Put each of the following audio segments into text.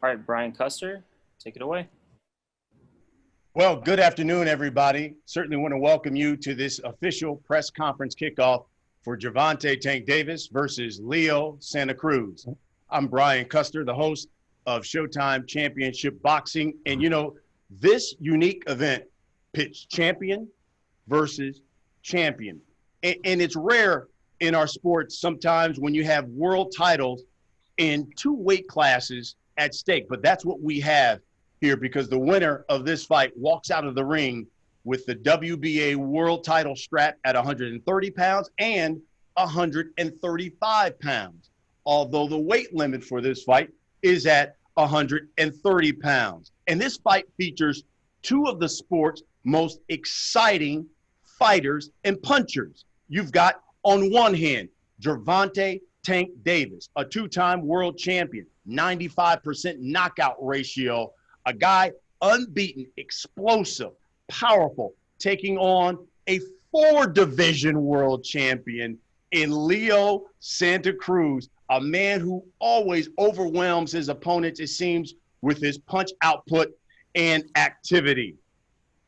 right, Brian Custer, take it away. Well, good afternoon, everybody. Certainly want to welcome you to this official press conference kickoff for Gervonta Tank Davis versus Leo Santa Cruz. I'm Brian Custer, the host of Showtime Championship Boxing. And, you know, this unique event pits champion versus champion. And it's rare in our sports sometimes when you have world titles in two weight classes at stake. But that's what we have here, because the winner of this fight walks out of the ring with the WBA world title strap at 130 pounds and 135 pounds, although the weight limit for this fight is at 130 pounds. And this fight features two of the sport's most exciting fighters and punchers. You've got, on one hand, Gervonta Tank Davis, a two-time world champion, 95% knockout ratio, a guy unbeaten, explosive, powerful, taking on a four-division world champion in Leo Santa Cruz, a man who always overwhelms his opponents, it seems, with his punch output and activity.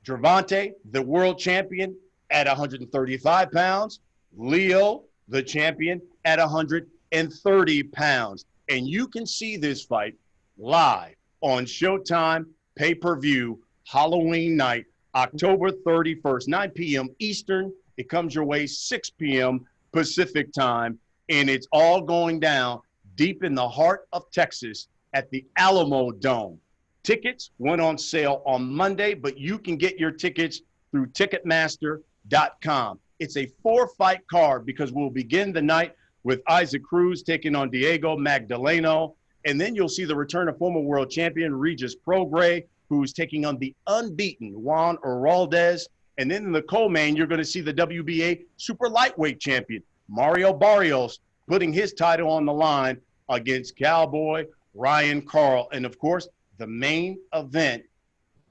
Gervonta, the world champion, at 135 pounds. Leo, the champion, at 130 pounds. And you can see this fight live on Showtime pay-per-view Halloween night, October 31st, 9 p.m. Eastern. It comes your way 6 p.m. Pacific time, and it's all going down deep in the heart of Texas at the Alamo Dome. Tickets went on sale on Monday, but you can get your tickets through Ticketmaster.com. It's a four-fight card because we'll begin the night with Isaac Cruz taking on Diego Magdaleno. And then you'll see the return of former world champion Regis Prograis, who's taking on the unbeaten Juan Heraldez. And then in the co-main, you're going to see the WBA super lightweight champion, Mario Barrios, putting his title on the line against Cowboy Ryan Carl. And of course, the main event,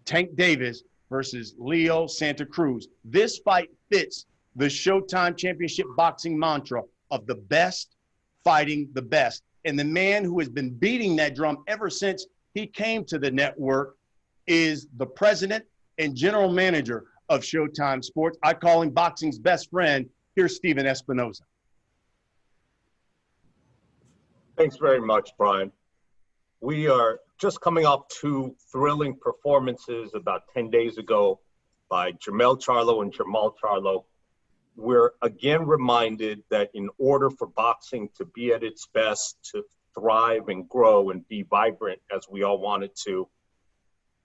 Tank Davis versus Leo Santa Cruz. This fight fits the Showtime Championship boxing mantra of the best fighting the best. And the man who has been beating that drum ever since he came to the network is the president and general manager of Showtime Sports. I call him boxing's best friend. Here's Steven Espinoza. Thanks very much, Brian. We are just coming off two thrilling performances about 10 days ago by Jermell Charlo and Jermall Charlo. We're again reminded that in order for boxing to be at its best, to thrive and grow and be vibrant as we all want it to,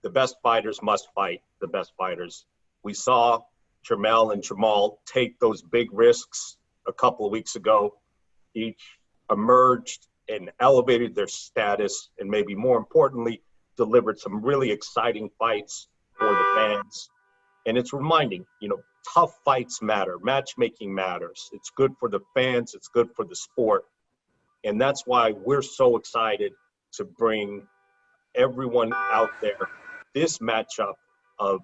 the best fighters must fight the best fighters. We saw Jermell and Jermall take those big risks a couple of weeks ago. Each emerged and elevated their status, and maybe more importantly, delivered some really exciting fights for the fans. And it's reminding, you know, tough fights matter, matchmaking matters. It's good for the fans, it's good for the sport. And that's why we're so excited to bring everyone out there this matchup of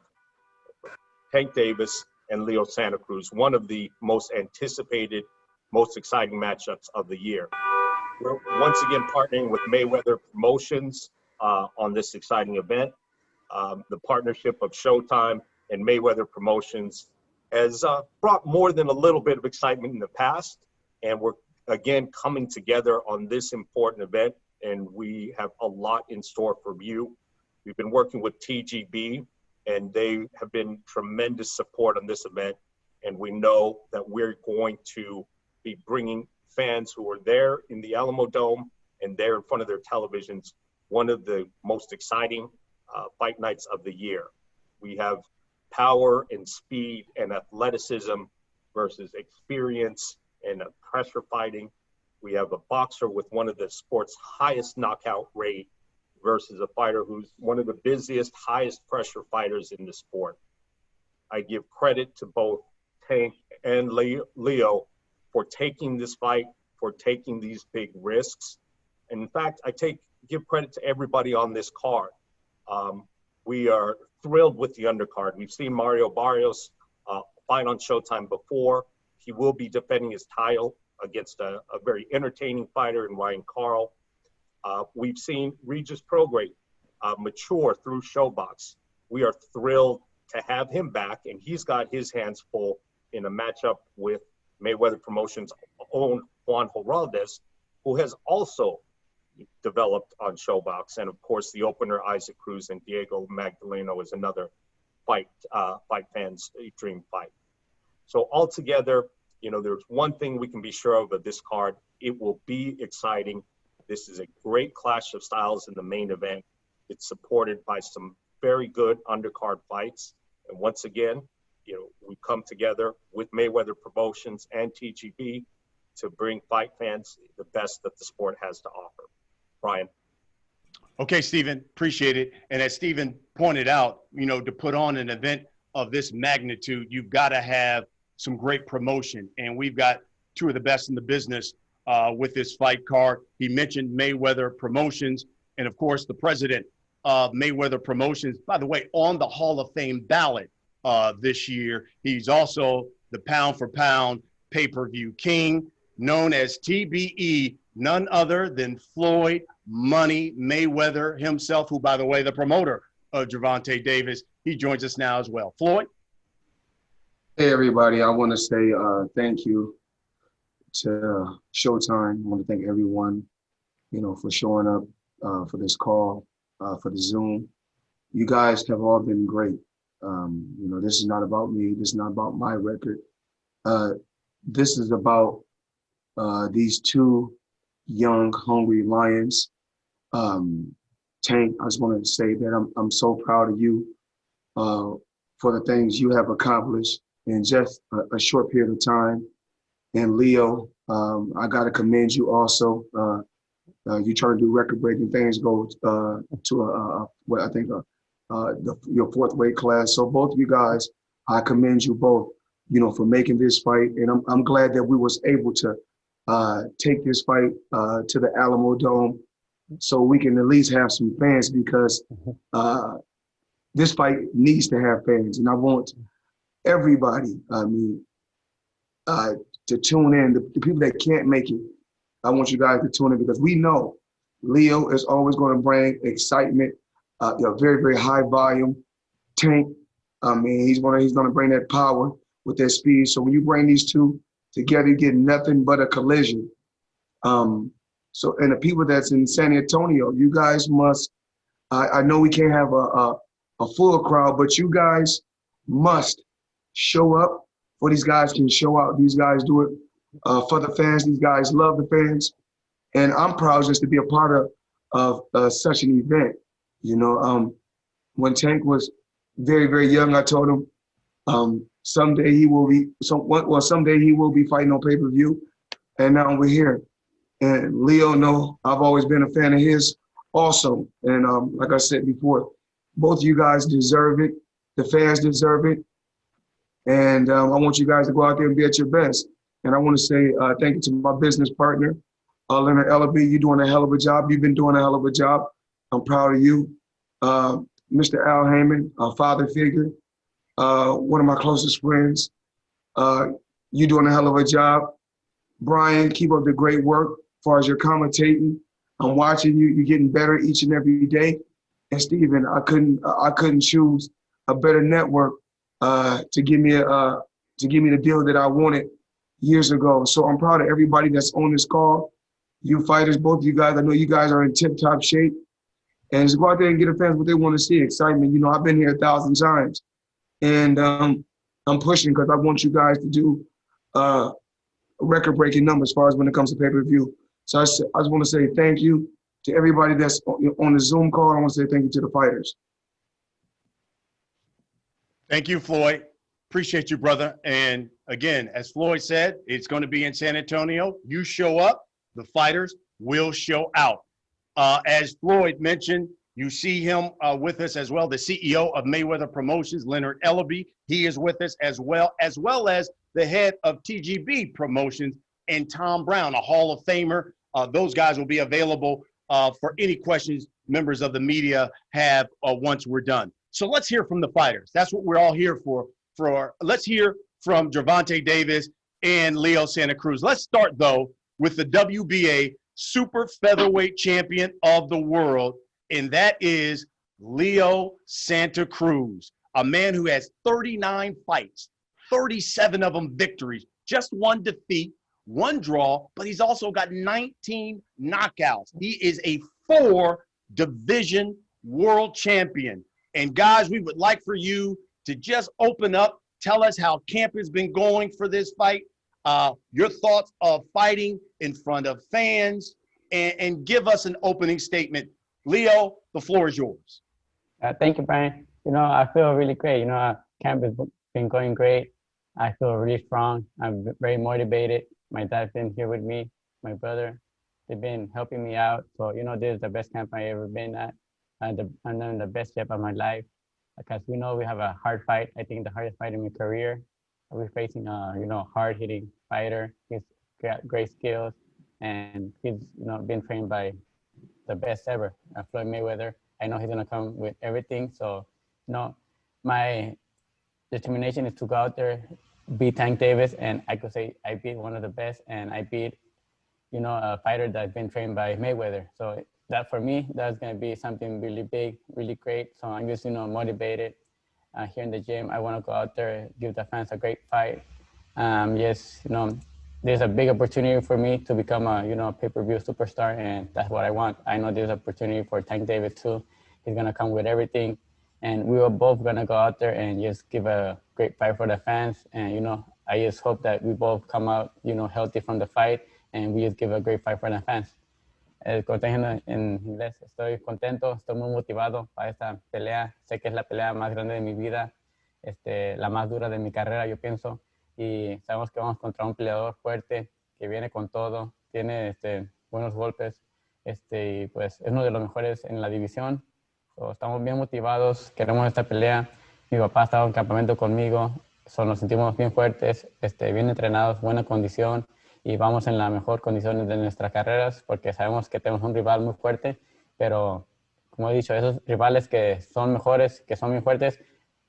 Tank Davis and Leo Santa Cruz, one of the most anticipated, most exciting matchups of the year. We're once again partnering with Mayweather Promotions on this exciting event. The partnership of Showtime and Mayweather Promotions has brought more than a little bit of excitement in the past, and we're again coming together on this important event, and we have a lot in store for you. We've been working with TGB, and they have been tremendous support on this event, and we know that we're going to be bringing fans who are there in the Alamo Dome and there in front of their televisions one of the most exciting fight nights of the year. We have power and speed and athleticism versus experience and pressure fighting. We have a boxer with one of the sport's highest knockout rate versus a fighter who's one of the busiest, highest pressure fighters in the sport. I give credit to both Tank and Leo for taking this fight, for taking these big risks. And in fact, I give credit to everybody on this card. We are thrilled with the undercard. We've seen Mario Barrios fight on Showtime before. He will be defending his title against a very entertaining fighter in Ryan Carl. We've seen Regis Prograde mature through Showbox. We are thrilled to have him back, and he's got his hands full in a matchup with Mayweather Promotions' own Juan Heraldez, who has also developed on Showbox. And of course, the opener, Isaac Cruz and Diego Magdaleno, is another fight fans' dream fight. So altogether, there's one thing we can be sure of this card. It will be exciting. This is a great clash of styles in the main event. It's supported by some very good undercard fights. And once again, we come together with Mayweather Promotions and TGB to bring fight fans the best that the sport has to offer. Brian. Okay, Stephen, appreciate it. And as Stephen pointed out, to put on an event of this magnitude, you've got to have some great promotion. And we've got two of the best in the business with this fight card. He mentioned Mayweather Promotions, and of course, the president of Mayweather Promotions, by the way, on the Hall of Fame ballot this year. He's also the pound for pound pay-per-view king, known as TBE, none other than Floyd Money Mayweather himself, who, by the way, the promoter of Gervonta Davis. He joins us now as well. Floyd? Hey, everybody. I want to say thank you to Showtime. I want to thank everyone, for showing up for this call, for the Zoom. You guys have all been great. This is not about me. This is not about my record. This is about these two young, hungry lions. Tank, I just want to say that I'm so proud of you for the things you have accomplished in just a short period of time. And Leo, I got to commend you also. You trying to do record-breaking things, go to your fourth weight class. So both of you guys, I commend you both, for making this fight. And I'm glad that we was able to take this fight to the Alamo Dome so we can at least have some fans, because this fight needs to have fans. And I want everybody, to tune in. The people that can't make it, I want you guys to tune in, because we know Leo is always going to bring excitement, a very, very high volume. Tank, he's going to bring that power with that speed. So when you bring these two together, you get nothing but a collision. So, and the people that's in San Antonio, you guys must, I know we can't have a full crowd, but you guys must show up for these guys can show out. These guys do it for the fans. These guys love the fans. And I'm proud just to be a part of such an event. When Tank was very, very young, I told him someday he will be fighting on pay-per-view. And now we're here. And Leo, I've always been a fan of his also. And like I said before, both of you guys deserve it. The fans deserve it. And I want you guys to go out there and be at your best. And I want to say thank you to my business partner, Leonard Ellaby. You're doing a hell of a job. You've been doing a hell of a job. I'm proud of you. Mr. Al Heyman, a father figure, one of my closest friends. You're doing a hell of a job. Brian, keep up the great work as far as your commentating. I'm watching you. You're getting better each and every day. And Stephen, I couldn't choose a better network to give me the deal that I wanted years ago. So I'm proud of everybody that's on this call. You fighters, both of you guys, I know you guys are in tip-top shape. And just go out there and get the fans what they want to see, excitement. I've been here 1,000 times. And I'm pushing because I want you guys to do record-breaking numbers as far as when it comes to pay-per-view. So I just want to say thank you to everybody that's on the Zoom call. I want to say thank you to the fighters. Thank you, Floyd. Appreciate you, brother. And again, as Floyd said, it's going to be in San Antonio. You show up, the fighters will show out. As Floyd mentioned, you see him with us as well, the CEO of Mayweather Promotions, Leonard Ellaby. He is with us as well as the head of TGB Promotions, and Tom Brown, a Hall of Famer. Those guys will be available for any questions members of the media have once we're done. So let's hear from the fighters. That's what we're all here for. Let's hear from Gervonta Davis and Leo Santa Cruz. Let's start, though, with the WBA super featherweight champion of the world, and that is Leo Santa Cruz, a man who has 39 fights, 37 of them victories, just one defeat, one draw, but he's also got 19 knockouts. He is a 4-division world champion. And guys, we would like for you to just open up, tell us how camp has been going for this fight, your thoughts of fighting in front of fans, and give us an opening statement. Leo, the floor is yours. Thank you, Brian. I feel really great. Camp has been going great. I feel really strong. I'm very motivated. My dad's been here with me, my brother. They've been helping me out. So, this is the best camp I've ever been at. I'm in the best shape of my life. Because we know we have a hard fight. I think the hardest fight in my career. We're facing a, hard-hitting fighter. He's got great skills. And he's, been trained by the best ever, Floyd Mayweather. I know he's gonna come with everything. So, my determination is to go out there, beat Tank Davis, and I could say I beat one of the best, and I beat, a fighter that's been trained by Mayweather. So that for me, that's gonna be something really big, really great. So I'm just, motivated here in the gym. I wanna go out there, give the fans a great fight. Yes, there's a big opportunity for me to become a, pay-per-view superstar, and that's what I want. I know there's an opportunity for Tank Davis too. He's gonna come with everything, and we are both gonna go out there and just give a great fight for the fans. And I just hope that we both come out, healthy from the fight, and we just give a great fight for the fans. Como estoy diciendo en inglés, estoy contento, estoy muy motivado para esta pelea. Sé que es la pelea más grande de mi vida, la más dura de mi carrera, yo pienso. Y sabemos que vamos contra un peleador fuerte, que viene con todo, tiene buenos golpes, y pues es uno de los mejores en la división. So, estamos bien motivados, queremos esta pelea. Mi papá ha estado en campamento conmigo, nos sentimos bien fuertes, bien entrenados, buena condición, y vamos en la mejor condición de nuestras carreras, porque sabemos que tenemos un rival muy fuerte, pero como he dicho, esos rivales que son mejores, que son muy fuertes,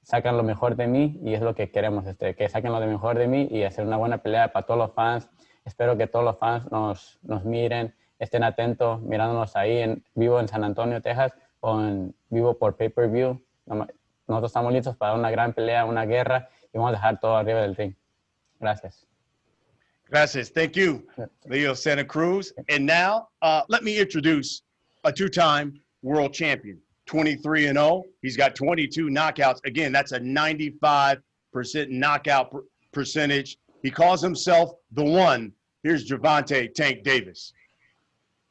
sacan lo mejor de mí, y es lo que queremos, que saquen lo de mejor de mí y hacer una buena pelea para todos los fans. Espero que todos los fans nos miren, estén atentos, mirándonos ahí en vivo en San Antonio, Texas, o en vivo por pay-per-view. Nosotros estamos listos para una gran pelea, una guerra, y vamos a dejar todo arriba del ring. Gracias. Gracias. Thank you, Leo Santa Cruz. And now, let me introduce a two-time world champion, 23-0. He's got 22 knockouts. Again, that's a 95% knockout percentage. He calls himself the one. Here's Gervonta Tank Davis.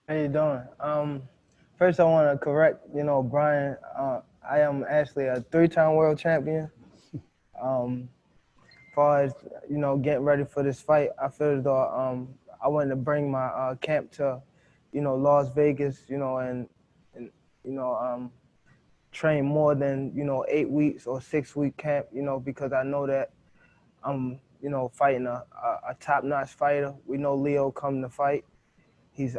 How you doing? First, I want to correct, Brian. I am actually a 3-time world champion. As far as, getting ready for this fight, I feel as though I wanted to bring my camp to, Las Vegas, and train more than, 8 weeks or 6-week camp, because I know that I'm, fighting a top-notch fighter. We know Leo come to fight. He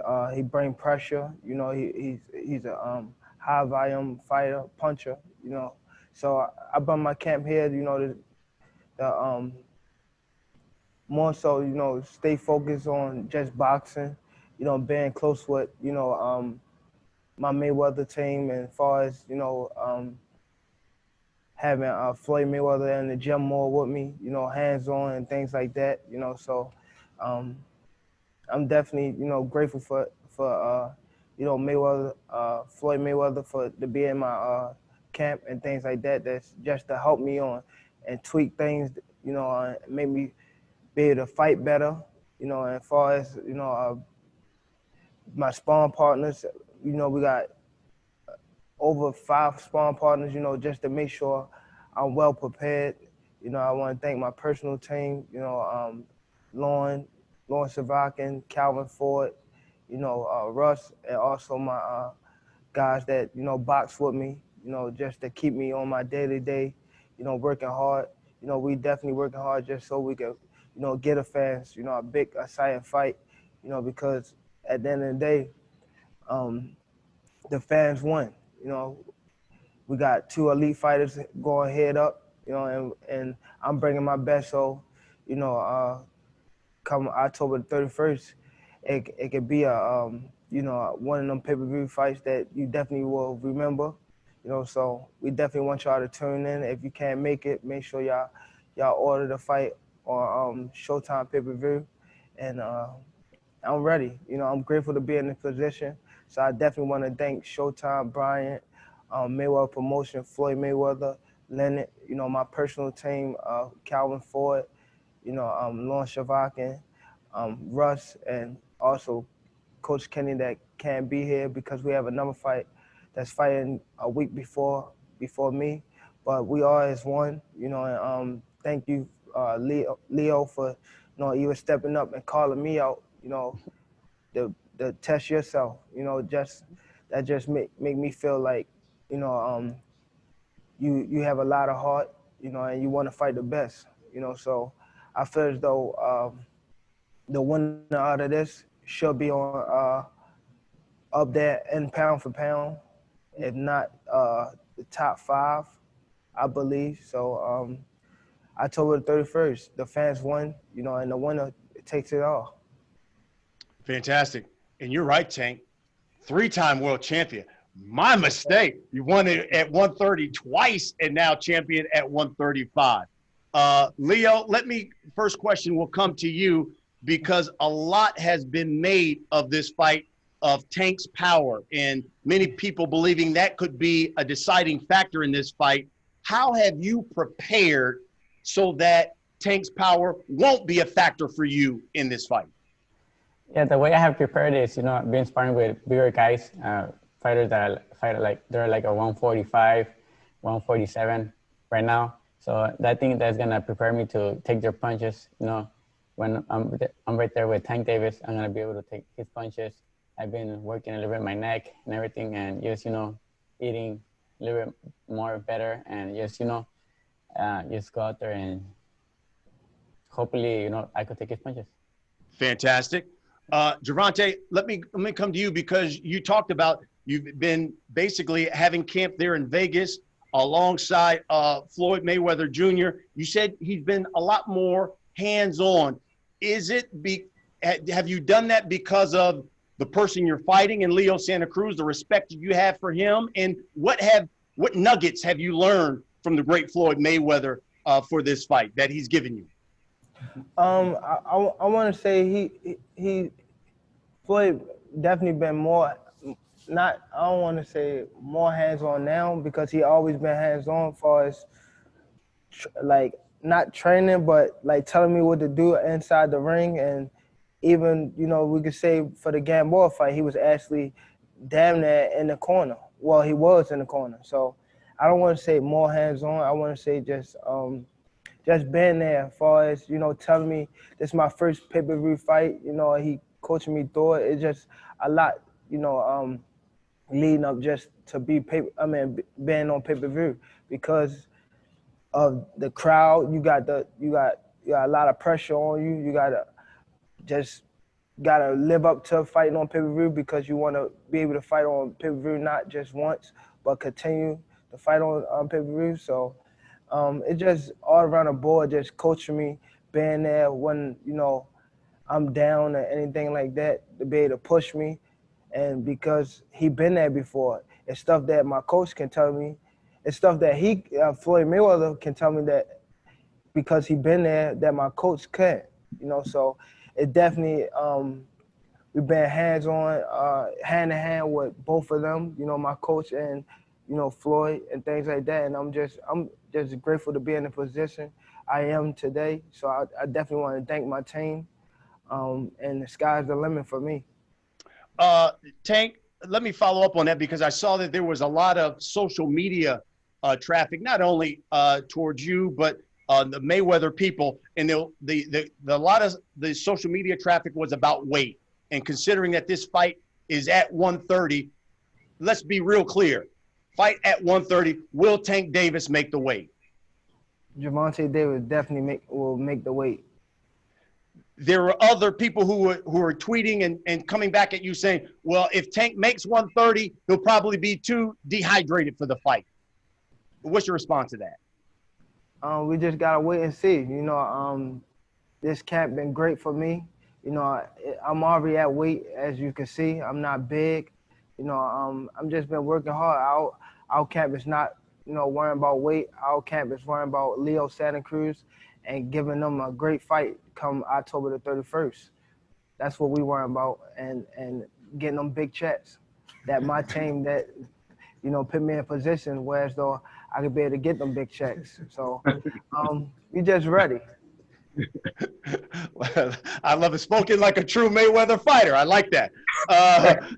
bring pressure, he's a high volume fighter, puncher, So I brought my camp here, the more so, stay focused on just boxing, being close with, my Mayweather team, and as far as, having Floyd Mayweather in the gym more with me, hands-on and things like that, so I'm definitely, grateful for Mayweather, Floyd Mayweather to be in my camp and things like that. That's just to help me on and tweak things, and make me be able to fight better, and as far as, my sparring partners, we got over 5 sparring partners, just to make sure I'm well prepared. I want to thank my personal team, Lauren Savakin, Calvin Ford, Russ, and also my guys that, box with me, just to keep me on my day-to-day, working hard. We definitely working hard just so we can, get a fans, a big, exciting fight, because at the end of the day, the fans won. We got 2 elite fighters going head up, and I'm bringing my best. So, come October the 31st, it could be a you know, one of them pay-per-view fights that you definitely will remember. You know, so we definitely want y'all to tune in. If you can't make it, make sure y'all order the fight on Showtime pay-per-view, and I'm ready. You know, I'm grateful to be in this position. So I definitely want to thank Showtime, Bryant, Mayweather Promotion, Floyd Mayweather, Leonard, you know, my personal team, Calvin Ford, you know, Lawrence Shavakin, Russ, and also Coach Kenny that can't be here because we have another fight that's fighting a week before me. But we are as one, you know, and thank you, Leo, for, you know, even stepping up and calling me out, you know, the test yourself, you know, that just make me feel like, you know, you have a lot of heart, you know, and you want to fight the best, you know. So I feel as though the winner out of this should be on up there in pound for pound, if not the top 5, I believe. So October the 31st, the fans won, you know, and the winner takes it all. Fantastic. And you're right, Tank. 3-time world champion. My mistake. You won it at 130 twice and now champion at 135. Leo, first question will come to you because a lot has been made of this fight of Tank's power and many people believing that could be a deciding factor in this fight. How have you prepared so that Tank's power won't be a factor for you in this fight? Yeah, the way I have prepared is, you know, I've been sparring with bigger guys, fighters that fight like they're like a 145, 147 right now. So that thing that's gonna prepare me to take their punches. You know, when I'm right there with Tank Davis, I'm gonna be able to take his punches. I've been working a little bit my neck and everything, and just, you know, eating a little bit more better, and just, you know, just go out there and hopefully, you know, I could take his punches. Fantastic. Gervonta, let me come to you because you talked about you've been basically having camp there in Vegas alongside Floyd Mayweather Jr. You said he's been a lot more hands-on. Have you done that because of the person you're fighting in Leo Santa Cruz, the respect you have for him, and what nuggets have you learned from the great Floyd Mayweather for this fight that he's given you? I want to say Floyd definitely been more, I don't want to say more hands-on now because he always been hands-on as far as like not training, but like telling me what to do inside the ring. And even, you know, we could say for the Gamboa fight, he was actually damn near in the corner. Well, he was in the corner. So I don't want to say more hands-on. I want to say just being there as far as, you know, telling me this is my first pay-per-view fight, you know, he coaching me through it. It's just a lot, you know, leading up just to being on pay-per-view because of the crowd. You got a lot of pressure on you. You gotta live up to fighting on pay-per-view because you want to be able to fight on pay-per-view not just once, but continue to fight on pay-per-view. So it just all around the board, just coaching me, being there when, you know, I'm down or anything like that, to be able to push me. And because he been there before, it's stuff that my coach can tell me. It's stuff that Floyd Mayweather can tell me that because he been there that my coach can't, you know. So it definitely, we've been hands-on, hand-in-hand with both of them, you know, my coach and, you know, Floyd and things like that. And I'm just grateful to be in the position I am today. So I definitely want to thank my team. And the sky's the limit for me. Tank, let me follow up on that because I saw that there was a lot of social media traffic, not only towards you, but the Mayweather people. And a lot of the social media traffic was about weight. And considering that this fight is at 130, let's be real clear. Fight at 130, will Tank Davis make the weight? Gervonta Davis definitely will make the weight. There are other people who are tweeting and coming back at you saying, well, if Tank makes 130, he'll probably be too dehydrated for the fight. What's your response to that? We just got to wait and see. You know, this camp been great for me. You know, I'm already at weight, as you can see. I'm not big. You know, I'm just been working hard. Our camp is not, you know, worrying about weight. Our camp is worrying about Leo Santa Cruz and giving them a great fight come October the 31st. That's what we worrying about, and getting them big checks. That my team that, you know, put me in a position whereas though I could be able to get them big checks. So we just ready. Well, I love it. Spoken like a true Mayweather fighter. I like that.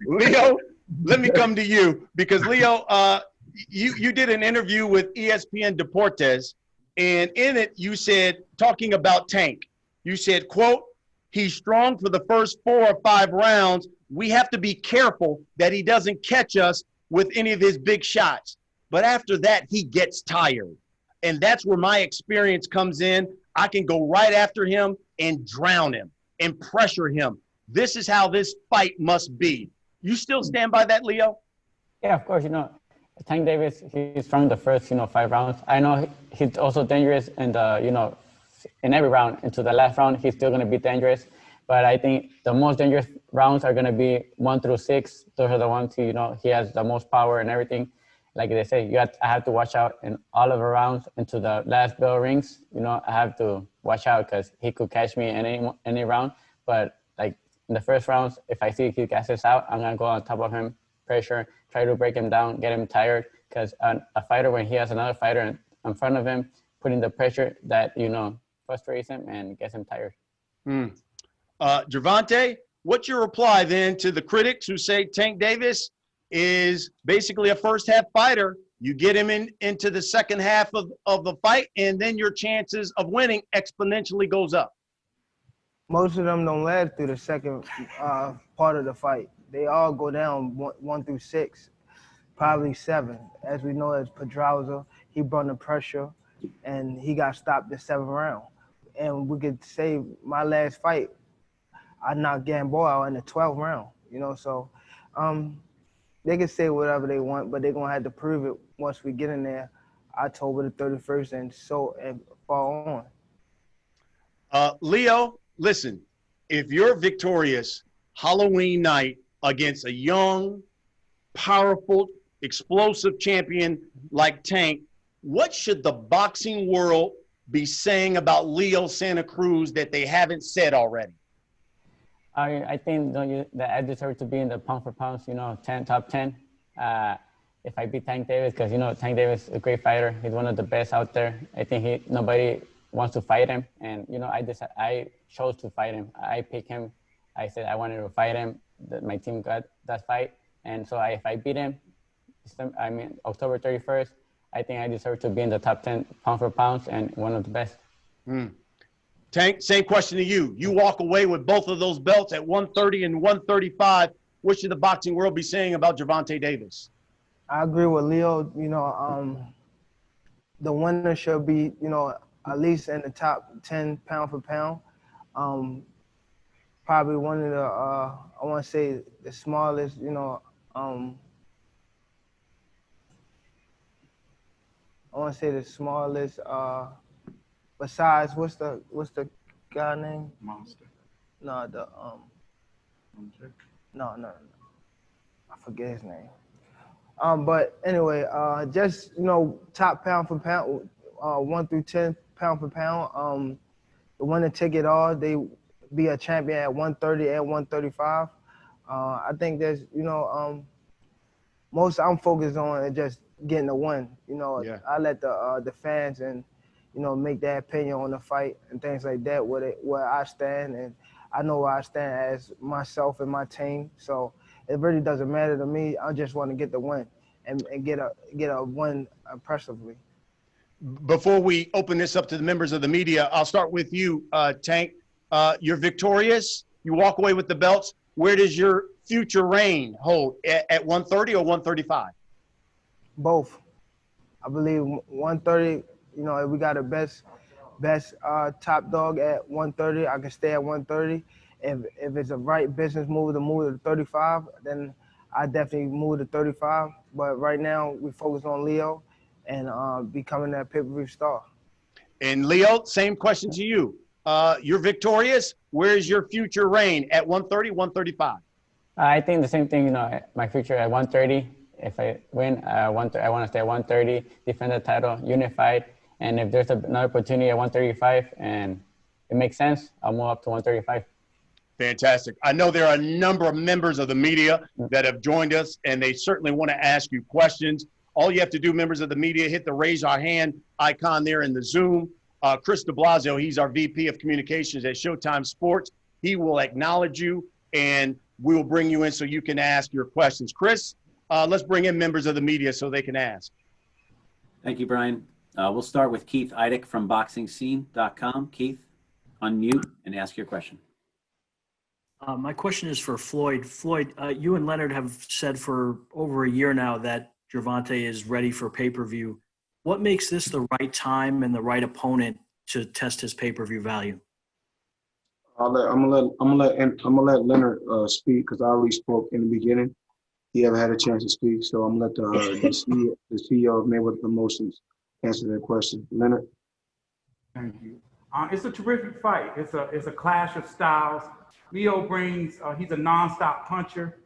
Leo, let me come to you because Leo, you did an interview with ESPN Deportes, and in it you said, talking about Tank, you said, quote, "He's strong for the first 4 or 5 rounds. We have to be careful that he doesn't catch us with any of his big shots. But after that, he gets tired. And that's where my experience comes in. I can go right after him and drown him and pressure him. This is how this fight must be." You still stand by that, Leo? Yeah, of course. You know, Tank Davis, he's strong the first, you know, 5 rounds. I know he's also dangerous in the, you know, in every round. Into the last round, he's still going to be dangerous. But I think the most dangerous rounds are going to be 1 through 6. Those are the ones who, you know, he has the most power and everything. Like they say, I have to watch out in all of the rounds into the last bell rings. You know, I have to watch out because he could catch me in any round. But like in the first rounds, if I see he gasses out, I'm gonna go on top of him, pressure, try to break him down, get him tired. Because a fighter, when he has another fighter in front of him, putting the pressure, that, you know, frustrates him and gets him tired. Gervonta, what's your reply then to the critics who say Tank Davis is basically a first half fighter? You get him into the second half of the fight, and then your chances of winning exponentially goes up. Most of them don't last through the second part of the fight. They all go down 1 through 6, probably 7. As we know, as Pedraza, he brought the pressure, and he got stopped the 7th round. And we could say my last fight, I knocked Gamboa out in the 12th round. You know, so they can say whatever they want, but they're gonna have to prove it once we get in there, October the 31st, and fall on. Leo, listen, if you're victorious Halloween night against a young, powerful, explosive champion like Tank, what should the boxing world be saying about Leo Santa Cruz that they haven't said already? I think that I deserve to be in the pound for pounds, you know, top 10. If I beat Tank Davis, because, you know, Tank Davis is a great fighter. He's one of the best out there. I think nobody wants to fight him. And, you know, I chose to fight him. I picked him. I said I wanted to fight him. My team got that fight. And so if I beat him, October 31st, I think I deserve to be in the top 10 pound for pounds and one of the best. Tank, same question to you. You walk away with both of those belts at 130 and 135. What should the boxing world be saying about Gervonta Davis? I agree with Leo. You know, the winner should be, you know, at least in the top 10 pound for pound. Probably one of the, I want to say the smallest, you know, I want to say the smallest, besides, what's the guy name? Monster. No, no. I forget his name. But anyway, just, you know, top pound for pound, 1 through 10 pound for pound. The winner take it all. They be a champion at 130 and 135. I think there's, you know, most I'm focused on is just getting the win. You know, yeah. I let the fans and, you know, make their opinion on the fight and things like that, where I stand, and I know where I stand as myself and my team. So it really doesn't matter to me. I just want to get the win and get a win impressively. Before we open this up to the members of the media, I'll start with you, Tank. You're victorious. You walk away with the belts. Where does your future reign hold? At 130 or 135? Both. I believe 130, you know, if we got a best top dog at 130, I can stay at 130. If it's a right business move to move to 35, then I definitely move to 35. But right now, we focus on Leo and becoming that pay-per-view star. And Leo, same question to you. You're victorious. Where's your future reign? At 130, 135? I think the same thing, you know, my future at 130. If I win, I want to stay at 130, defend the title, unified. And if there's another opportunity at 135 and it makes sense, I'll move up to 135. Fantastic. I know there are a number of members of the media that have joined us, and they certainly want to ask you questions. All you have to do, members of the media, hit the raise our hand icon there in the Zoom. Chris de Blasio, he's our VP of Communications at Showtime Sports. He will acknowledge you, and we will bring you in so you can ask your questions. Chris, let's bring in members of the media so they can ask. Thank you, Brian. We'll start with Keith Eidick from BoxingScene.com. Keith, unmute and ask your question. My question is for Floyd. Floyd, you and Leonard have said for over a year now that Gervonta is ready for pay-per-view. What makes this the right time and the right opponent to test his pay-per-view value? I'm gonna let Leonard speak because I already spoke in the beginning. He haven't had a chance to speak, so I'm gonna let the CEO of Mayweather Promotions answer that question. Leonard. Thank you. It's a terrific fight. It's a clash of styles. Leo brings. He's a nonstop puncher.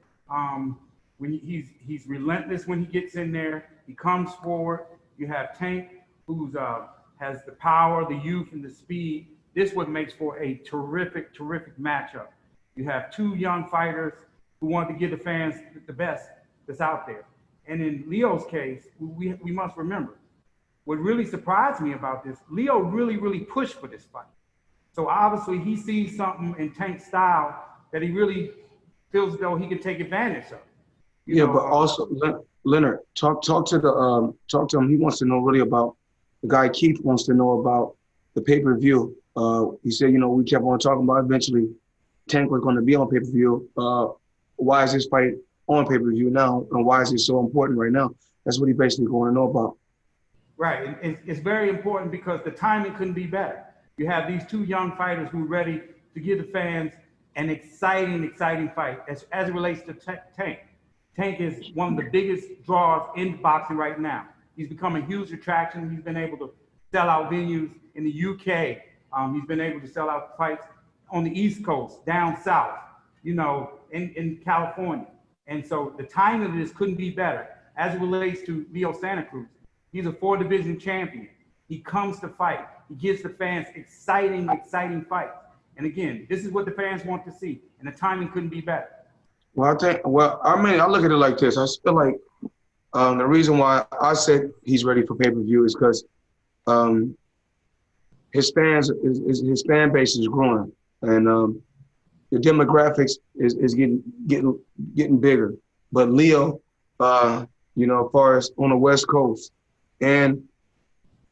When he's relentless when he gets in there. He comes forward. You have Tank, who's has the power, the youth, and the speed. This what makes for a terrific matchup. You have two young fighters who want to give the fans the best that's out there. And in Leo's case, we must remember, what really surprised me about this, Leo really pushed for this fight. So obviously he sees something in Tank's style that he really feels as though he can take advantage of. But also Leonard, talk to him. He wants to know really about the guy. Keith wants to know about the pay-per-view. He said, we kept on talking about eventually Tank was going to be on pay-per-view. Why is this fight on pay-per-view now, and why is it so important right now? That's what he basically going to know about. Right. It's very important because the timing couldn't be better. You have these two young fighters who are ready to give the fans an exciting fight as it relates to Tank. Tank is one of the biggest draws in boxing right now. He's become a huge attraction. He's been able to sell out venues in the UK. He's been able to sell out fights on the East Coast, down south, in California. And so the timing of this couldn't be better. As it relates to Leo Santa Cruz, he's a 4-division champion. He comes to fight. He gives the fans exciting fights. And again, this is what the fans want to see, and the timing couldn't be better. I look at it like this. I feel like the reason why I said he's ready for pay-per-view is because his fan base is growing, and the demographics is getting bigger. But Leo, as far as on the West Coast and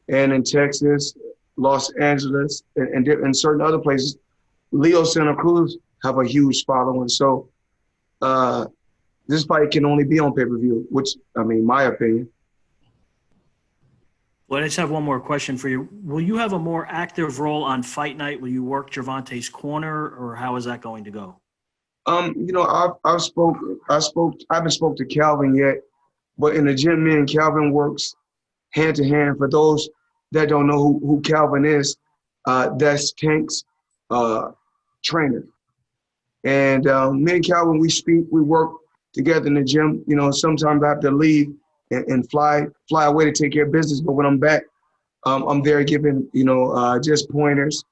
in Texas, Los Angeles, and certain other places, Leo Santa Cruz have a huge following. So this fight can only be on pay-per-view, which, my opinion. Well, I just have one more question for you. Will you have a more active role on fight night? Will you work Gervonta's corner, or how is that going to go? I haven't spoke to Calvin yet, but in the gym, me and Calvin works hand to hand. For those that don't know who Calvin is, that's Tank's trainer. And me and Calvin, we work together in the gym. Sometimes I have to leave and fly away to take care of business. But when I'm back, I'm there giving, just pointers,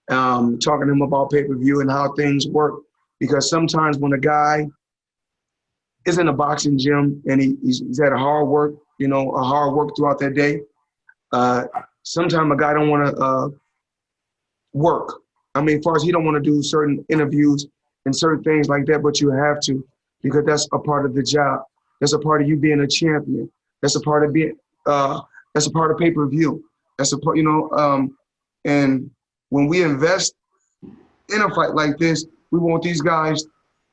talking to him about pay-per-view and how things work. Because sometimes when a guy is in a boxing gym and he's had a hard work throughout that day, sometimes a guy don't want to work. As far as he don't want to do certain interviews and certain things like that, but you have to, because that's a part of the job. That's a part of you being a champion. That's a part of that's a part of pay-per-view. That's a part, and when we invest in a fight like this, we want these guys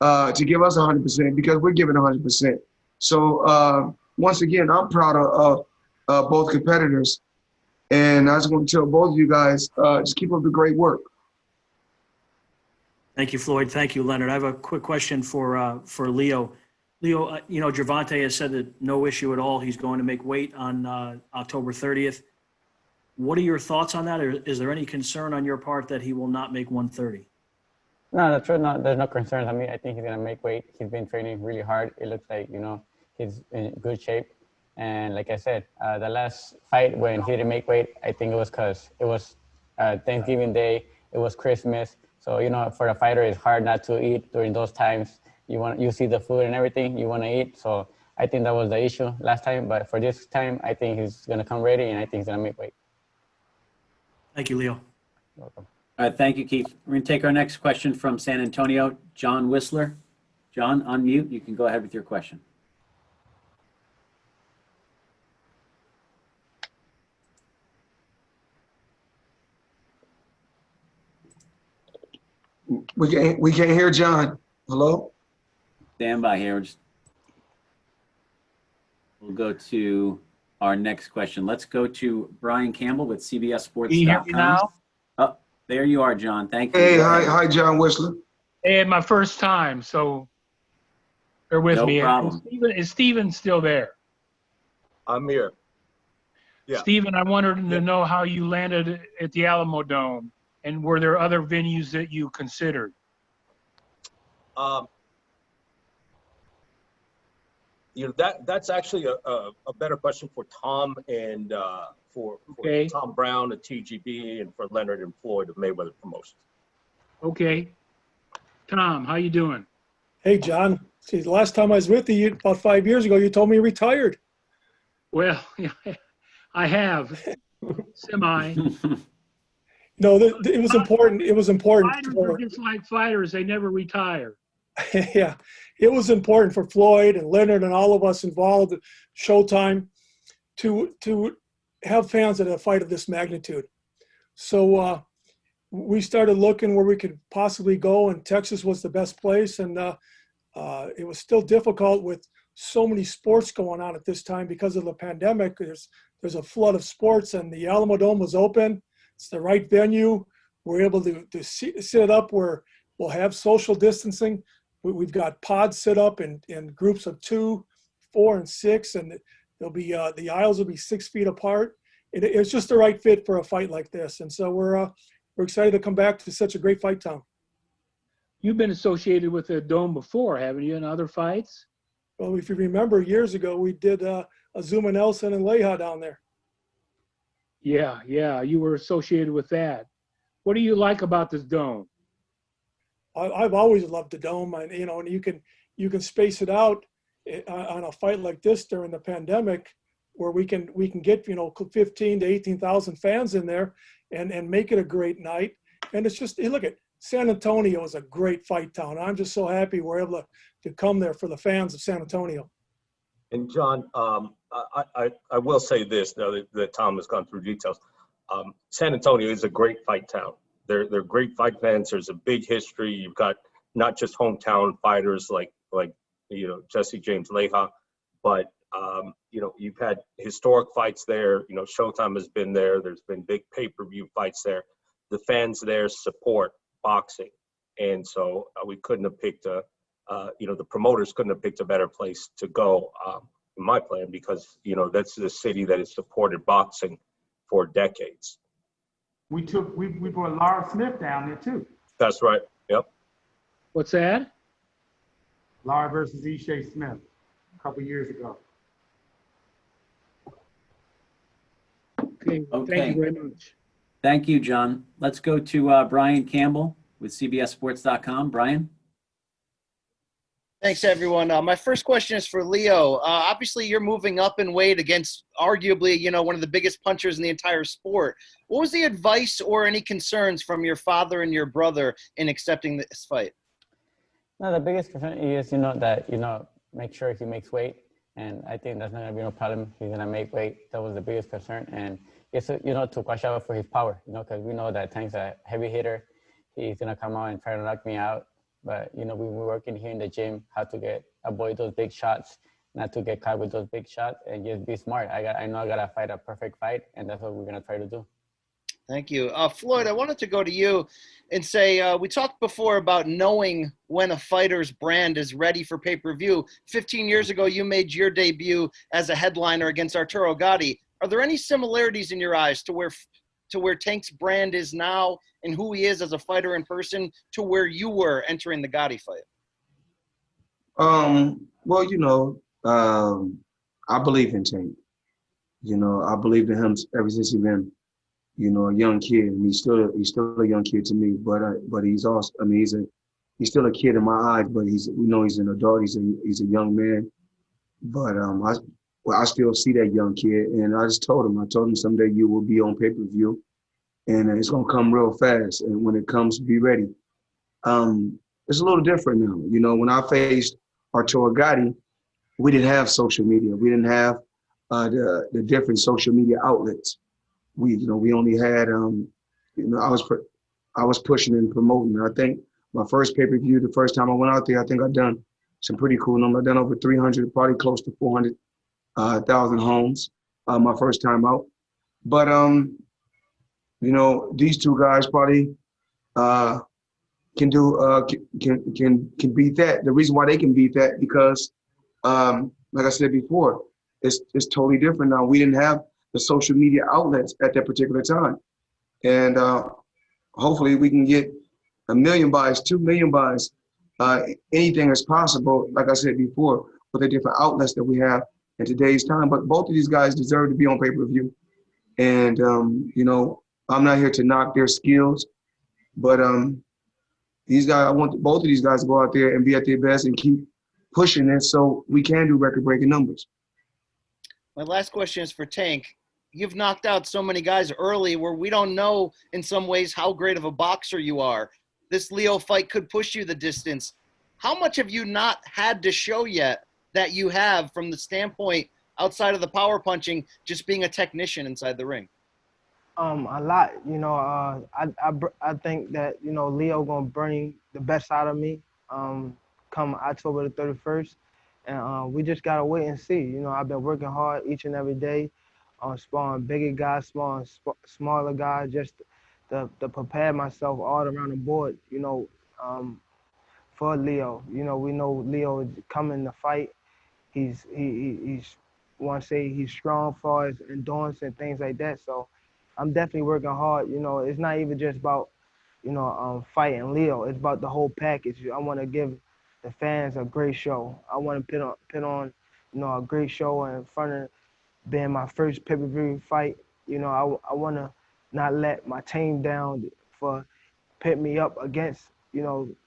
to give us 100% because we're giving 100%. So once again, I'm proud of both competitors, and I just want to tell both of you guys, just keep up the great work. Thank you, Floyd. Thank you, Leonard. I have a quick question for Leo. Leo, Gervonta has said that no issue at all. He's going to make weight on October 30th. What are your thoughts on that? Or is there any concern on your part that he will not make 130? No, the truth, no, there's no concerns. I mean, I think he's gonna make weight. He's been training really hard. It looks like, he's in good shape. And like I said, the last fight when he didn't make weight, I think it was because it was Thanksgiving Day, it was Christmas. So, for a fighter, it's hard not to eat during those times. You see the food and everything, you want to eat. So I think that was the issue last time. But for this time, I think he's gonna come ready, and I think he's gonna make weight. Thank you, Leo. You're welcome. All right, thank you, Keith. We're going to take our next question from San Antonio, John Whistler. John, unmute. You can go ahead with your question. We can't hear John. Hello? Stand by here. We'll go to our next question. Let's go to Brian Campbell with CBSSports.com. Can you hear me now? Oh, there you are, John. Thank you. Hey, hi, John Whistler. Hey, my first time, so bear with No me. problem. Is Steven still there? I'm here. Yeah. Steven, I wanted to know how you landed at the Alamo Dome, and were there other venues that you considered? That's actually a better question for Tom and for Okay. Tom Brown at TGB and for Leonard and Floyd of Mayweather Promotions. Okay. Tom, how you doing? Hey, John. See, the last time I was with you, about 5 years ago, you told me you retired. Well, I have. Semi. No, it was important. It was important. Fighters are just like fighters. They never retire. Yeah, it was important for Floyd and Leonard and all of us involved at Showtime to have fans at a fight of this magnitude. So we started looking where we could possibly go, and Texas was the best place. And it was still difficult with so many sports going on at this time because of the pandemic. There's a flood of sports, and the Alamo Dome was open. It's the right venue. We're able to sit up where we'll have social distancing. We've got pods set up in groups of 2, 4, and 6, and there'll be the aisles will be 6 feet apart. It's just the right fit for a fight like this, and so we're excited to come back to such a great fight town. You've been associated with the Dome before, haven't you, in other fights? Well, if you remember, years ago we did Azuma Nelson and Leija down there. Yeah, you were associated with that. What do you like about this Dome? I've always loved the Dome, and and you can space it out on a fight like this during the pandemic, where we can get 15 to 18,000 fans in there and make it a great night. And it's just, look at San Antonio is a great fight town. I'm just so happy we're able to come there for the fans of San Antonio. And John, I will say this now that Tom has gone through details. San Antonio is a great fight town. They're great fight fans. There's a big history. You've got not just hometown fighters like Jesse James Leija, but you've had historic fights there. Showtime has been there. There's been big pay-per-view fights there. The fans there support boxing, and so we couldn't have picked the promoters couldn't have picked a better place to go in my plan, because that's the city that has supported boxing for decades. We brought Laura Smith down there too. That's right. Yep. What's that? Laura versus Ishe Smith a couple years ago. Okay. Thank you very much. Thank you, John. Let's go to Brian Campbell with CBSSports.com. Brian? Thanks, everyone. My first question is for Leo. Obviously, you're moving up in weight against arguably, one of the biggest punchers in the entire sport. What was the advice or any concerns from your father and your brother in accepting this fight? No, the biggest concern is, that, make sure he makes weight. And I think that's not going to be no problem. He's going to make weight. That was the biggest concern. And it's, to watch out for his power, because we know that Tank's a heavy hitter. He's going to come out and try to knock me out. But, we were working here in the gym how to avoid those big shots, not to get caught with those big shots, and just be smart. I know I got to fight a perfect fight, and that's what we're going to try to do. Thank you. Floyd, I wanted to go to you and say, we talked before about knowing when a fighter's brand is ready for pay-per-view. 15 years ago, you made your debut as a headliner against Arturo Gatti. Are there any similarities in your eyes to where Tank's brand is now and who he is as a fighter in person to where you were entering the Gotti fight? Well, I believe in Tank. I believed in him ever since he been, a young kid. And he's still a young kid to me. But he's also, he's still a kid in my eyes. But he's an adult. He's a young man. But I still see that young kid, and I told him someday you will be on pay-per-view, and it's gonna come real fast. And when it comes, be ready. It's a little different now. When I faced Arturo Gatti, we didn't have social media. We didn't have the different social media outlets. We only had I was pushing and promoting. I think my first pay-per-view, the first time I went out there, I think I done some pretty cool numbers. I've done over 300, probably close to 400,000 homes my first time out. But these two guys probably can beat that. The reason why they can beat that because, like I said before, it's totally different now. We didn't have the social media outlets at that particular time, and hopefully we can get 1 million buys, 2 million buys. Anything is possible, like I said before, with the different outlets that we have in today's time. But both of these guys deserve to be on pay-per-view. And, I'm not here to knock their skills, but these guys, I want both of these guys to go out there and be at their best and keep pushing it so we can do record-breaking numbers. My last question is for Tank. You've knocked out so many guys early where we don't know in some ways how great of a boxer you are. This Leo fight could push you the distance. How much have you not had to show yet that you have from the standpoint outside of the power punching, just being a technician inside the ring? A lot. I think that Leo gonna bring the best out of me come October the 31st, and we just gotta wait and see. I've been working hard each and every day on sparring bigger guys, smaller guys, just to prepare myself all around the board, for Leo. We know Leo is coming to fight. He's want to say he's strong as far as endurance and things like that. So I'm definitely working hard. It's not even just about fighting Leo. It's about the whole package. I want to give the fans a great show. I want to put on a great show in front of being my first pay-per-view fight. I want to not let my team down for pit me up against,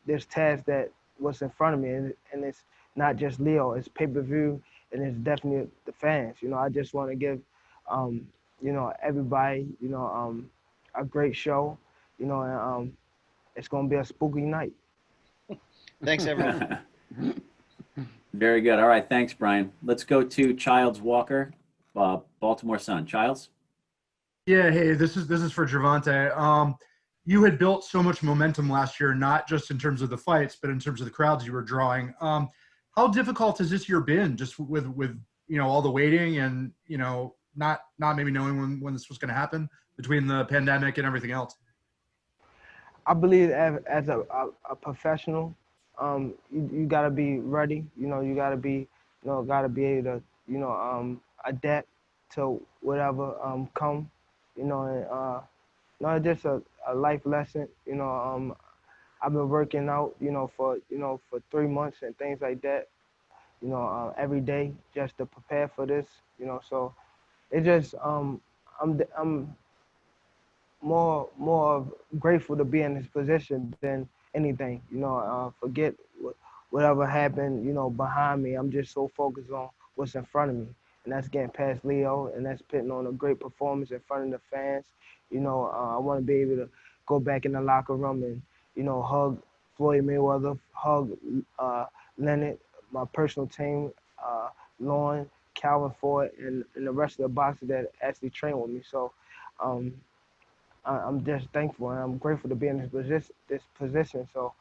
this task that was in front of me. And it's not just Leo, it's pay-per-view, and it's definitely the fans. I just want to give, everybody, a great show, and it's going to be a spooky night. Thanks, everyone. Very good. All right. Thanks, Brian. Let's go to Childs Walker, Baltimore Sun. Childs? Yeah, hey, this is for Gervonta. You had built so much momentum last year, not just in terms of the fights, but in terms of the crowds you were drawing. How difficult has this year been, just with all the waiting and not maybe knowing when this was going to happen between the pandemic and everything else? I believe as a professional, you gotta be ready. You gotta be able to adapt to whatever come. Not just a life lesson. I've been working out, for 3 months and things like that. Every day just to prepare for this. So it just I'm more grateful to be in this position than anything. Forget whatever happened, behind me. I'm just so focused on what's in front of me, and that's getting past Leo, and that's putting on a great performance in front of the fans. I want to be able to go back in the locker room and hug Floyd Mayweather, hug Leonard, my personal team, Lauren, Calvin Ford, and the rest of the boxers that actually train with me. So I'm just thankful and I'm grateful to be in this position. So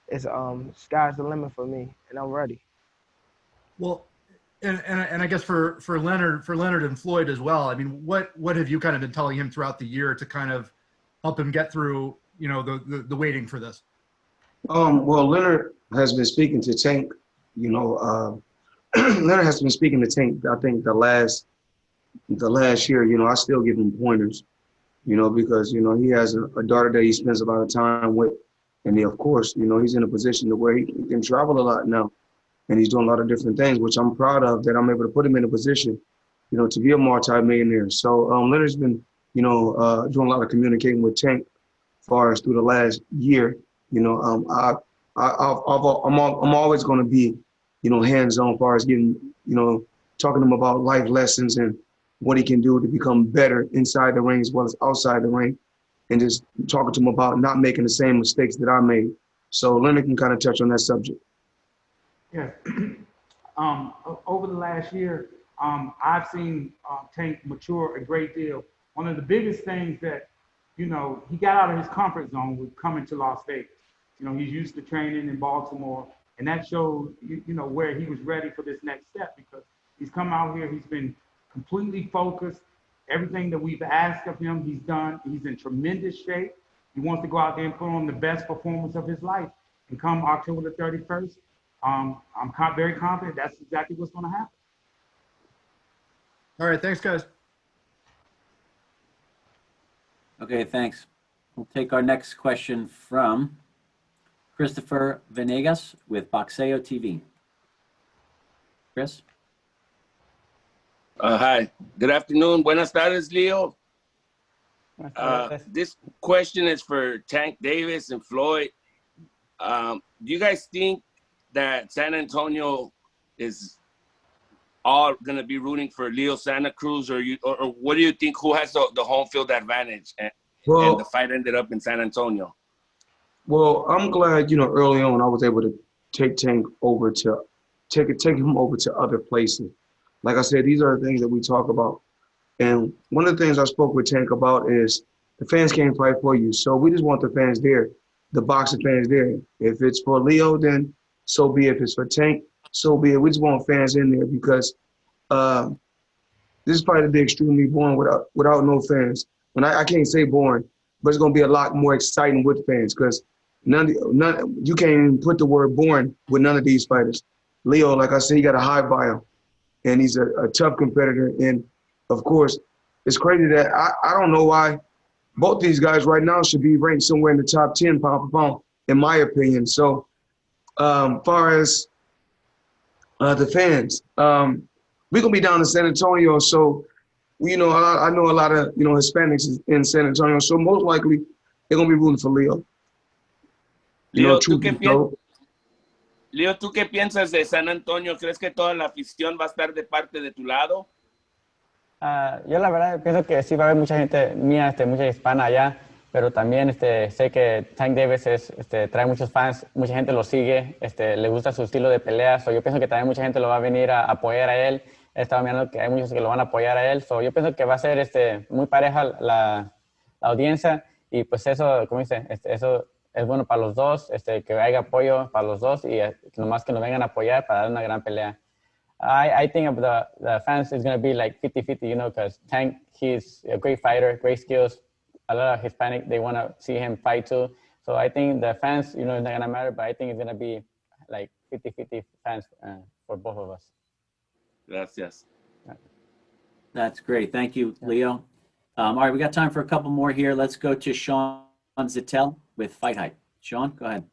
it's sky's the limit for me, and I'm ready. Well, and I guess for Leonard and Floyd as well. I mean, what have you kind of been telling him throughout the year to kind of help him get through the waiting for this? Well, Leonard has been speaking to Tank. Leonard has been speaking to Tank, I think, the last the last year, I still give him pointers, because, he has a daughter that he spends a lot of time with. And he, of course, he's in a position to where he can travel a lot now. And he's doing a lot of different things, which I'm proud of, that I'm able to put him in a position, to be a multi-millionaire. So Leonard's been, doing a lot of communicating with Tank as far as through the last year. I'm always going to be, hands-on as far as getting, talking to him about life lessons and what he can do to become better inside the ring as well as outside the ring, and just talking to him about not making the same mistakes that I made. So Leonard can kind of touch on that subject. Yes. Over the last year, I've seen Tank mature a great deal. One of the biggest things that, he got out of his comfort zone with coming to Las Vegas. He's used to training in Baltimore, and that showed, where he was ready for this next step, because he's come out here, he's been completely focused. Everything that we've asked of him, he's done. He's in tremendous shape. He wants to go out there and put on the best performance of his life. And come October the 31st, I'm very confident that's exactly what's going to happen. All right, thanks, guys. Okay, thanks. We'll take our next question from Christopher Venegas with Boxeo TV. Chris? Hi. Good afternoon. Buenas tardes, Leo. This question is for Tank Davis and Floyd. Do you guys think that San Antonio is all going to be rooting for Leo Santa Cruz, or what do you think? Who has the home field advantage? And the fight ended up in San Antonio. Well, I'm glad, early on I was able to take Tank over to take him over to other places. Like I said, these are the things that we talk about. And one of the things I spoke with Tank about is the fans can't fight for you. So we just want the fans there, the boxing fans there. If it's for Leo, then so be it. If it's for Tank, so be it. We just want fans in there because this is probably to be extremely boring without no fans. And I can't say boring, but it's going to be a lot more exciting with fans because you can't even put the word boring with none of these fighters. Leo, like I said, he got a high bio, and he's a tough competitor. And, of course, it's crazy that I don't know why both these guys right now should be ranked somewhere in the top 10 pound for pound, in my opinion. So, far as the fans, we're going to be down in San Antonio. So, I know a lot of, Hispanics in San Antonio. So, most likely, they're going to be rooting for Leo. Leo, ¿tú qué piensas de San Antonio? ¿Crees que toda la afición va a estar de parte de tu lado? Yo la verdad pienso que sí va a haber mucha gente mía, mucha hispana allá, pero también sé que Tank Davis trae muchos fans, mucha gente lo sigue, le gusta su estilo de pelea, so yo pienso que también mucha gente lo va a venir a apoyar a él. He estado mirando que hay muchos que lo van a apoyar a él, so yo pienso que va a ser muy pareja la audiencia y pues eso, como dice, eso es bueno para los dos, que haya apoyo para los dos y nomás que nos vengan a apoyar para dar una gran pelea. I think the fans is going to be like 50-50, because Tank, he's a great fighter, great skills. A lot of Hispanic, they want to see him fight too. So I think the fans, it's not going to matter, but I think it's going to be like 50-50 fans for both of us. Gracias. That's great. Thank you, Leo. All right, we got time for a couple more here. Let's go to Sean Zittel with Fight Hype. Sean, go ahead.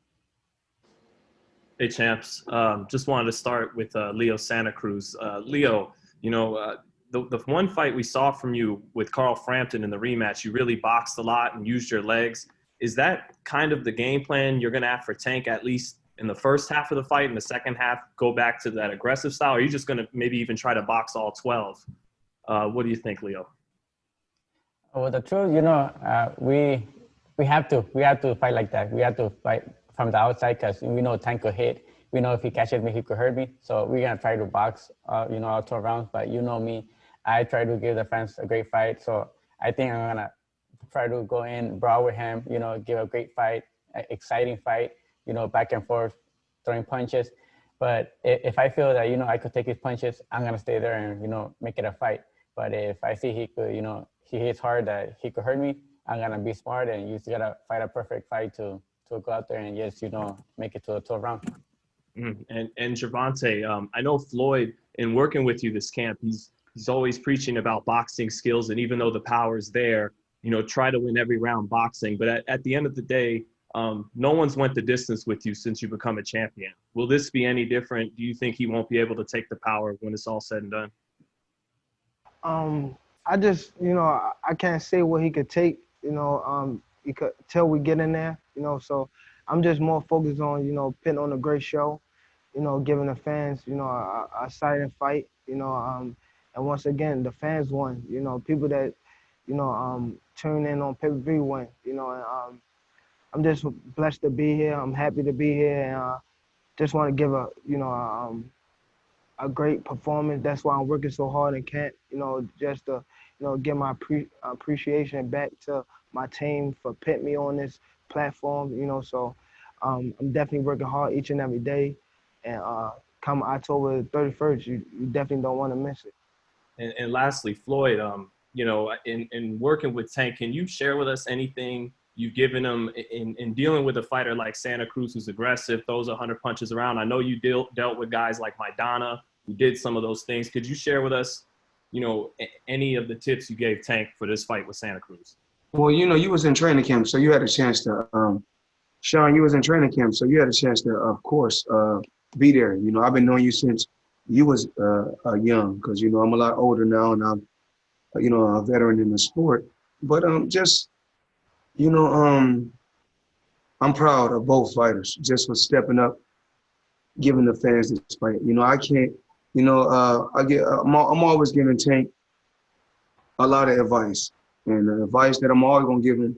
Hey, champs. Just wanted to start with Leo Santa Cruz. Leo, the one fight we saw from you with Carl Frampton in the rematch, you really boxed a lot and used your legs. Is that kind of the game plan you're going to have for Tank, at least in the first half of the fight, and the second half go back to that aggressive style? Or are you just going to maybe even try to box all 12? What do you think, Leo? Well, the truth, we have to fight like that. We have to fight from the outside because we know Tank could hit. We know if he catches me, he could hurt me. So we're going to try to box, all 12 rounds. But you know me, I try to give the fans a great fight. So I think I'm going to try to go in, brawl with him, give a great fight, exciting fight, back and forth, throwing punches. But if I feel that, I could take his punches, I'm going to stay there and, make it a fight. But if I see he could, he hits hard that he could hurt me, I'm going to be smart and you just got to fight a perfect fight to go out there and just, make it to a 12 round. And Gervonta, I know Floyd, in working with you this camp, he's he's always preaching about boxing skills, and even though the power's there, you know, try to win every round boxing. But at the end of the day, no one's went the distance with you since you become a champion. Will this be any different? Do you think he won't be able to take the power when it's all said and done? I just, you know, I can't say what he could take, you know, till we get in there, you know. So I'm just more focused on, you know, putting on a great show, you know, giving the fans, you know, a exciting fight, you know. And once again, the fans won, you know, people that, you know, tune in on pay-per-view win, you know. And I'm just blessed to be here. I'm happy to be here, and just want to give a, you know, a great performance. That's why I'm working so hard in camp, you know, just to, you know, give my appreciation back to my team for putting me on this platform, you know. So I'm definitely working hard each and every day. And come October 31st, you definitely don't want to miss it. And lastly, Floyd, you know, in working with Tank, can you share with us anything you've given him in dealing with a fighter like Santa Cruz, who's aggressive, throws 100 punches around? I know you dealt with guys like Maidana, who did some of those things. Could you share with us, you know, any of the tips you gave Tank for this fight with Santa Cruz? Well, you know, you was in training camp, so you had a chance to, Sean, you was in training camp, so you had a chance to, of course, be there. You know, I've been knowing you since you was young, because, you know, I'm a lot older now, and I'm, you know, a veteran in the sport. But just, you know, I'm proud of both fighters just for stepping up, giving the fans this fight. You know, I can't, you know, I'm always giving Tank a lot of advice. And the advice that I'm always going to give him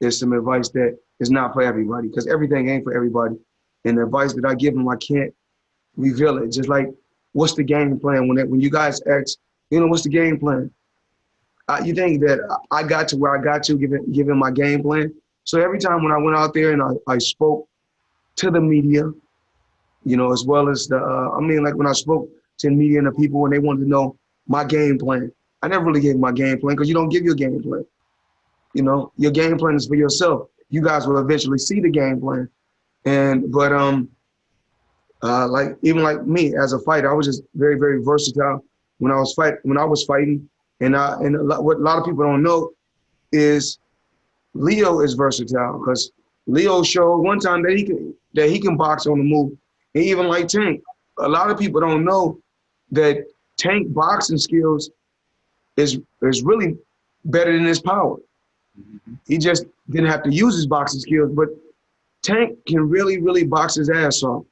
is some advice that is not for everybody, because everything ain't for everybody. And the advice that I give him, I can't reveal it. Just like, what's the game plan? When you guys ask, you know, what's the game plan? You think that I got to where I got to, given my game plan. So every time when I went out there and I spoke to the media, you know, as well as I mean, like when I spoke to the media and the people when they wanted to know my game plan, I never really gave my game plan, because you don't give your game plan. You know, your game plan is for yourself. You guys will eventually see the game plan. But like even like me as a fighter, I was just very, very versatile when I was fighting. And what a lot of people don't know is Leo is versatile, because Leo showed one time that he can box on the move. And even like Tank, a lot of people don't know that Tank boxing skills is really better than his power. He just didn't have to use his boxing skills, but Tank can really, really box his ass off.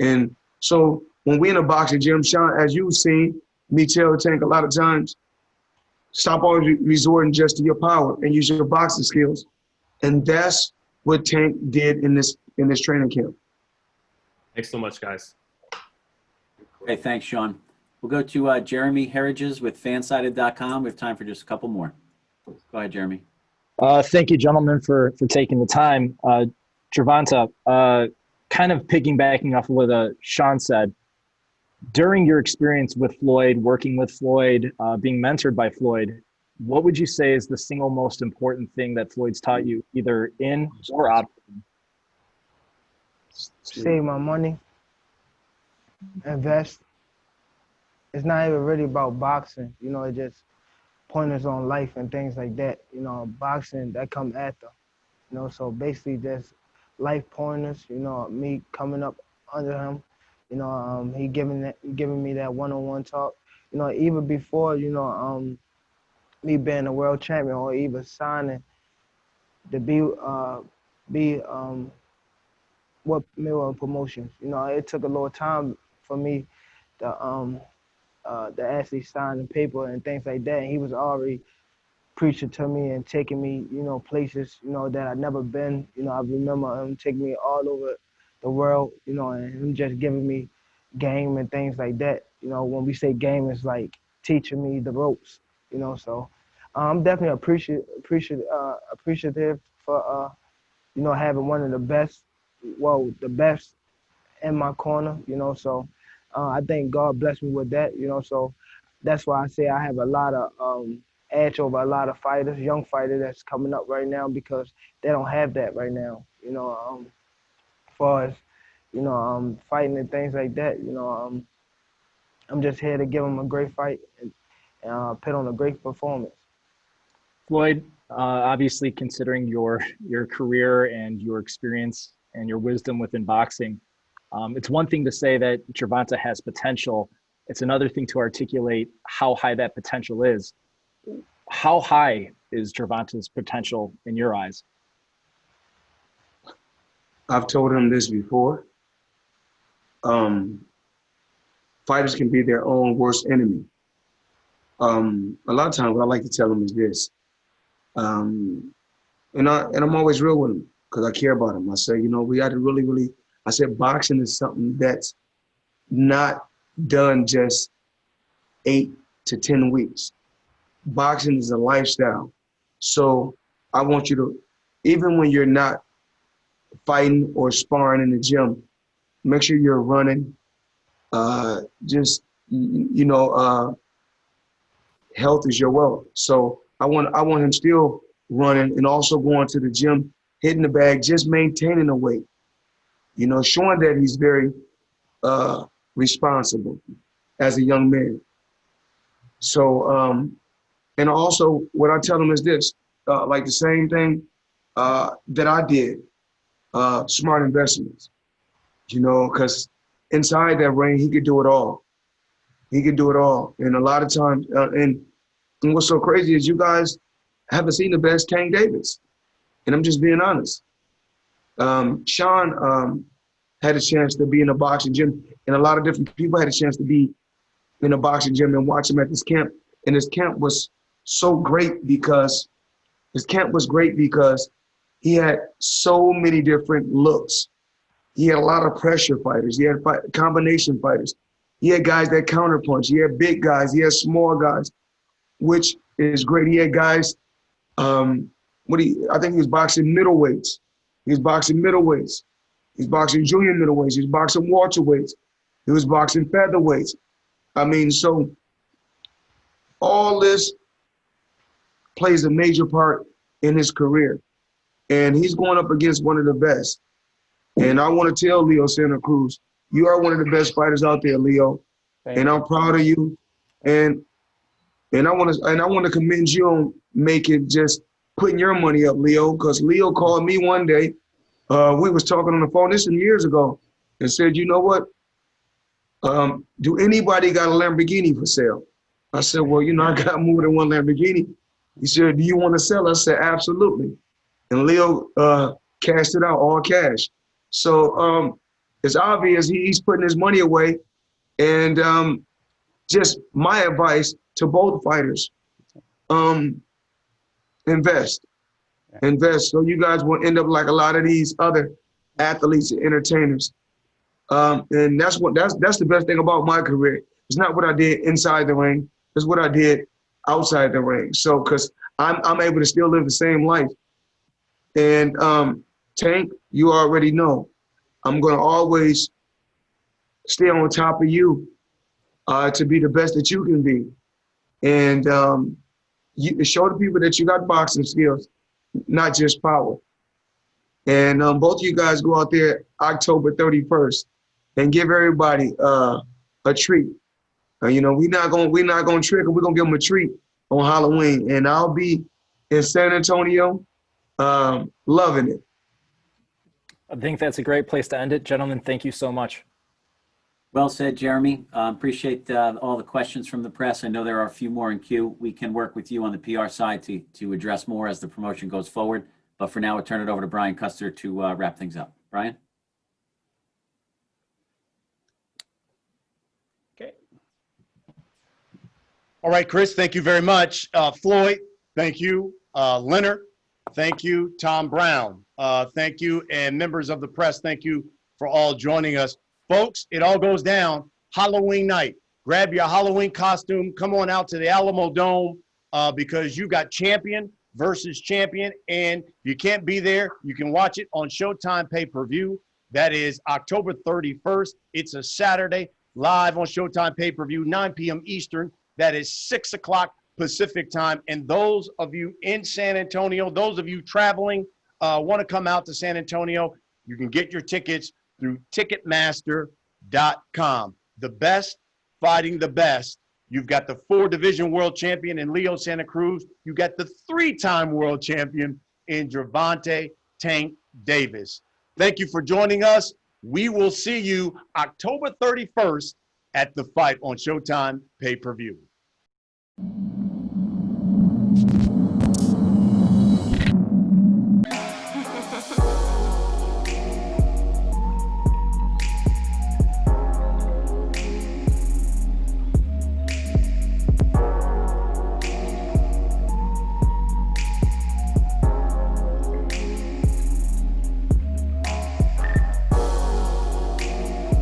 And so when we're in a boxing gym, Sean, as you've seen me tell Tank a lot of times, stop always resorting just to your power and use your boxing skills. And that's what Tank did in this training camp. Thanks so much, guys. Okay, thanks, Sean. We'll go to Jeremy Herridges with fansided.com. We have time for just a couple more. Go ahead, Jeremy. Thank you, gentlemen, for taking the time. Gervonta, kind of piggybacking off of what Sean said, during your experience with Floyd, working with Floyd, being mentored by Floyd, what would you say is the single most important thing that Floyd's taught you, either in or out of him? Save my money, invest. It's not even really about boxing, you know. It just pointers on life and things like that. You know, boxing that come after. You know, so basically just life pointers. You know, me coming up under him. You know, he giving me that one-on-one talk. You know, even before, you know, me being a world champion or even signing to be what Mayweather Promotions. You know, it took a little time for me to actually sign the paper and things like that. And he was already preaching to me and taking me, you know, places, you know, that I'd never been. You know, I remember him taking me all over the world, you know, and him just giving me game and things like that. You know, when we say game, it's like teaching me the ropes, you know. So I'm definitely appreciative for, you know, having one of the best, the best in my corner, you know. So I think God blessed me with that, you know. So that's why I say I have a lot of edge over a lot of fighters, young fighters that's coming up right now, because they don't have that right now, you know. As far as, you know, fighting and things like that, you know, I'm just here to give them a great fight and put on a great performance. Floyd, obviously considering your career and your experience and your wisdom within boxing, it's one thing to say that Gervonta has potential. It's another thing to articulate how high that potential is. How high is Gervonta's potential in your eyes? I've told him this before. Fighters can be their own worst enemy. A lot of times what I like to tell them is this. And I'm always real with them because I care about them. I say, we got to really, I said, boxing is something that's not done just 8 to 10 weeks. Boxing is a lifestyle. So I want you to, even when you're not fighting or sparring in the gym, make sure you're running. Health is your wealth. So I want him still running and also going to the gym, hitting the bag, just maintaining the weight. Showing that he's very responsible as a young man. So, and also what I tell him is this, like the same thing that I did, smart investments, because inside that ring, he could do it all. He could do it all. And a lot of times, and what's so crazy is you guys haven't seen the best Tank Davis. And I'm just being honest. Sean had a chance to be in a boxing gym, and a lot of different people had a chance to be in a boxing gym and watch him at this camp. And his camp was so great because he had so many different looks. He had a lot of pressure fighters. He had combination fighters. He had guys that counterpunch. He had big guys. He had small guys, which is great. He had guys, I think he was boxing middleweights. He was boxing middleweights. He's boxing junior middleweights. He's boxing welterweights. He was boxing featherweights. So all this plays a major part in his career. And he's going up against one of the best. And I want to tell Leo Santa Cruz, you are one of the best fighters out there, Leo. And I'm proud of you. And I want to commend you on putting your money up, Leo, because Leo called me one day. We was talking on the phone, this was years ago, and said, you know what? Do anybody got a Lamborghini for sale? I said, well, I got more than one Lamborghini. He said, do you want to sell? I said, absolutely. And Leo cashed it out, all cash. So it's obvious he's putting his money away. And just my advice to both fighters, invest. Invest so you guys won't end up like a lot of these other athletes and entertainers. And that's the best thing about my career. It's not what I did inside the ring. It's what I did outside the ring. So, because I'm able to still live the same life. And Tank, you already know, I'm going to always stay on top of you to be the best that you can be. And you show the people that you got boxing skills, not just power. And both of you guys go out there October 31st and give everybody a treat. We're not gonna trick them. We're gonna give them a treat on Halloween. And I'll be in San Antonio, loving it. I think that's a great place to end it. Gentlemen, thank you so much. Well said, Jeremy. Appreciate all the questions from the press. I know there are a few more in queue. We can work with you on the PR side to address more as the promotion goes forward. But for now, I'll turn it over to Brian Custer to wrap things up. Brian? Okay. All right, Chris, thank you very much. Floyd, thank you. Leonard, thank you. Tom Brown, thank you. And members of the press, thank you for all joining us. Folks, it all goes down Halloween night. Grab your Halloween costume. Come on out to the Alamo Dome because you got champion versus champion. And if you can't be there, you can watch it on Showtime pay-per-view. That is October 31st. It's a Saturday, live on Showtime pay-per-view, 9 p.m. Eastern. That is 6 o'clock Pacific time. And those of you in San Antonio, those of you traveling, want to come out to San Antonio, you can get your tickets through Ticketmaster.com. The best fighting the best You've got the 4-division world champion in Leo Santa Cruz. You got the 3-time world champion in Gervonta Tank Davis. Thank you for joining us. We will see you October 31st at the fight on Showtime pay-per-view.